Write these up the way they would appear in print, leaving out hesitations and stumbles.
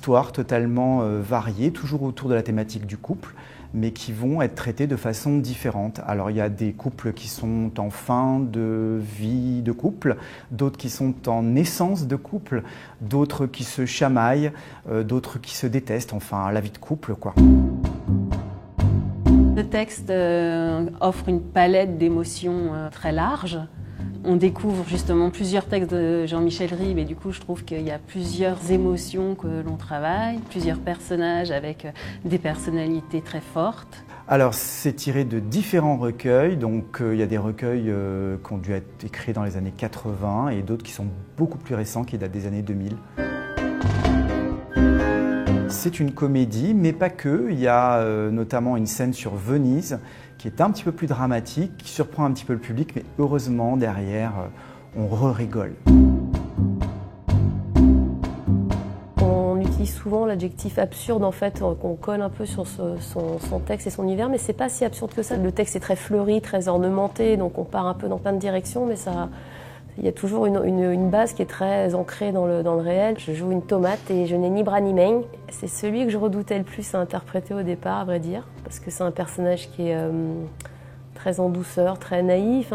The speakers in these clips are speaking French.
histoires totalement variées, toujours autour de la thématique du couple, mais qui vont être traitées de façon différente. Alors il y a des couples qui sont en fin de vie de couple, d'autres qui sont en naissance de couple, d'autres qui se chamaillent, d'autres qui se détestent, enfin la vie de couple quoi. Le texte offre une palette d'émotions très large. On découvre justement plusieurs textes de Jean-Michel Ribes et du coup je trouve qu'il y a plusieurs émotions que l'on travaille, plusieurs personnages avec des personnalités très fortes. Alors c'est tiré de différents recueils, donc il y a des recueils qui ont dû être écrits dans les années 80 et d'autres qui sont beaucoup plus récents, qui datent des années 2000. C'est une comédie, mais pas que. Il y a notamment une scène sur Venise qui est un petit peu plus dramatique, qui surprend un petit peu le public, mais heureusement, derrière, on rigole. On utilise souvent l'adjectif absurde, en fait, qu'on colle un peu sur son texte et son univers, mais c'est pas si absurde que ça. Le texte est très fleuri, très ornementé, donc on part un peu dans plein de directions, mais ça... Il y a toujours une base qui est très ancrée dans le réel. Je joue une tomate et je n'ai ni bras ni main. C'est celui que je redoutais le plus à interpréter au départ, à vrai dire, parce que c'est un personnage qui est très en douceur, très naïf.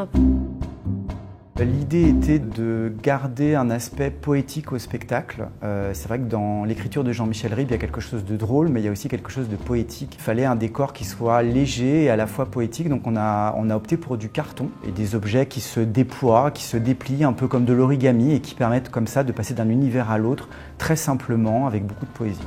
L'idée était de garder un aspect poétique au spectacle. C'est vrai que dans l'écriture de Jean-Michel Ribes, il y a quelque chose de drôle, mais il y a aussi quelque chose de poétique. Il fallait un décor qui soit léger et à la fois poétique, donc on a opté pour du carton et des objets qui se déploient, qui se déplient un peu comme de l'origami et qui permettent comme ça de passer d'un univers à l'autre très simplement avec beaucoup de poésie.